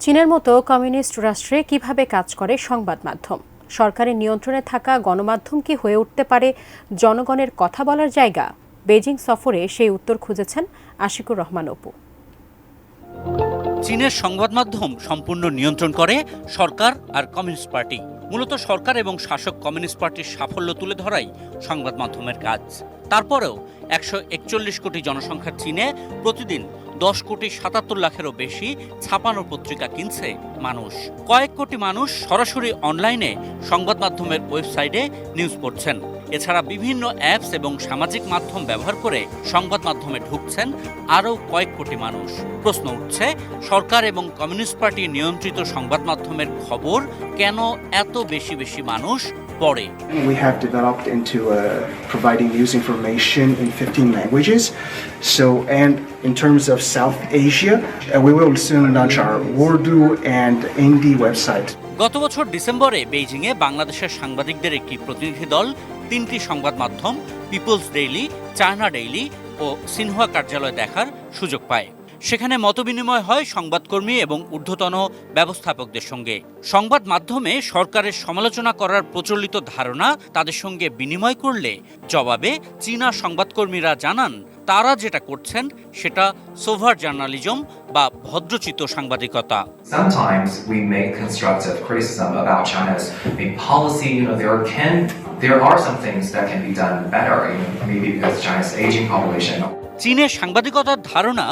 চীনের মতো কমিউনিস্ট রাষ্ট্রে কিভাবে কাজ করে সংবাদ মাধ্যম? সরকারের নিয়ন্ত্রণে থাকা গণমাধ্যম কি হয়ে উঠতে পারে জনগণের কথা বলার জায়গা? বেজিং সফরে সেই উত্তর খুঁজেছেন আশিকুর রহমান অপু। চীনের সংবাদ মাধ্যম সম্পূর্ণ নিয়ন্ত্রণ করে সরকার আর কমিউনিস্ট পার্টি। মূলত সরকার এবং শাসক কমিউনিস্ট পার্টির সাফল্য তুলে ধরাই সংবাদ মাধ্যমের কাজ। তারপরেও 141 কোটি জনসংখ্যার চীনে প্রতিদিন 10 কোটি 77 লাখেরও বেশি ছাপানো পত্রিকা কিনছে মানুষ। কয়েক কোটি মানুষ সরাসরি অনলাইনে সংবাদ মাধ্যমের ওয়েবসাইটে নিউজ পড়ছেন। এছাড়া বিভিন্ন অ্যাপস এবং সামাজিক মাধ্যম ব্যবহার করে সংবাদ মাধ্যমে ঢুকছেন আরও কয়েক কোটি মানুষ। প্রশ্ন উঠছে, সরকার এবং কমিউনিস্ট পার্টি নিয়ন্ত্রিত সংবাদ মাধ্যমের খবর কেন এত বেশি বেশি মানুষ পড়ে? We have developed into providing news information in 15 languages. And in terms of South Asia, we will soon launch our Urdu and Hindi website. গত বছর ডিসেম্বরে বেইজিংয়ে বাংলাদেশের সাংবাদিকদের একটি প্রতিনিধি দল 3টি সংবাদ মাধ্যম পিপলস ডেইলি, চায়না ডেইলি ও সিনহুয়া কার্যালয় দেখার সুযোগ পায়। সেখানে মতবিনিময় হয় সংবাদকর্মী এবং ঊর্ধ্বতন ব্যবস্থাপকদের সঙ্গে। সংবাদ মাধ্যমে সরকারের সমালোচনা করার প্রচলিত ধারণা তাদের সঙ্গে বিনিময় করলে জবাবে চীনা সংবাদকর্মীরা জানান, তারা যেটা করছেন সেটা সোভার জার্নালিজম বা ভদ্রচিত্ত সাংবাদিকতা। Sometimes we make constructive criticism about China's policy. There are some things that can be done better, maybe because China's aging population. চীনের সাংবাদিকতার ধারণা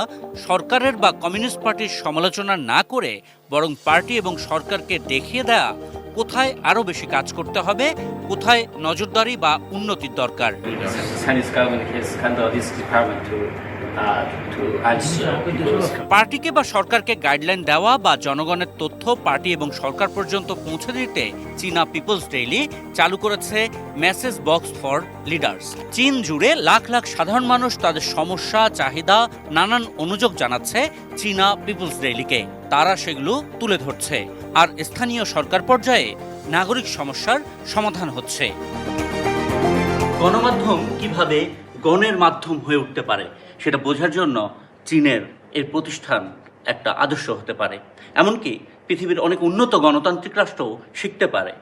সরকারের বা কমিউনিস্ট পার্টির সমালোচনা না করে বরং পার্টি এবং সরকারকে দেখিয়ে দেয়া কোথায় আরো বেশি কাজ করতে হবে, কোথায় নজরদারি বা উন্নতির দরকার। পার্টিকে বা সরকারকে গাইডলাইন দেওয়া বা জনগণের তথ্য পার্টি এবং সরকার পর্যন্ত পৌঁছে দিতে চীনা পিপলস ডেইলি চালু করেছে মেসেজ বক্স ফর লিডার্স। চীন জুড়ে লাখ লাখ সাধারণ মানুষ তাদের সমস্যা, চাহিদা, নানান অনুযোগ জানাচ্ছে চীনা পিপলস ডেইলিকে। তারা সেগুলো তুলে ধরছে আর স্থানীয় সরকার পর্যায়ে নাগরিক সমস্যার সমাধান হচ্ছে। গণমাধ্যম কিভাবে গণের মাধ্যম হয়ে উঠতে পারে সেটা বোঝার জন্য চীনের এই প্রতিষ্ঠান একটা আদর্শ হতে পারে। এমনকি পৃথিবীর অনেক উন্নত গণতান্ত্রিক রাষ্ট্রও শিখতে পারে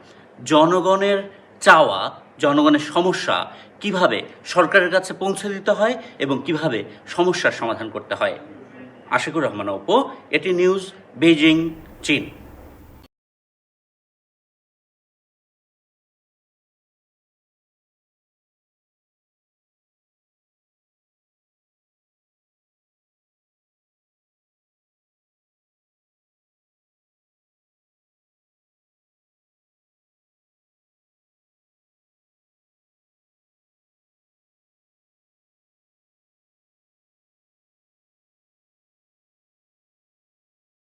জনগণের চাওয়া, জনগণের সমস্যা কিভাবে সরকারের কাছে পৌঁছে দিতে হয় এবং কিভাবে সমস্যার সমাধান করতে হয়। আশিকুর রহমান অপু, এটি নিউজ, বেইজিং, চীন।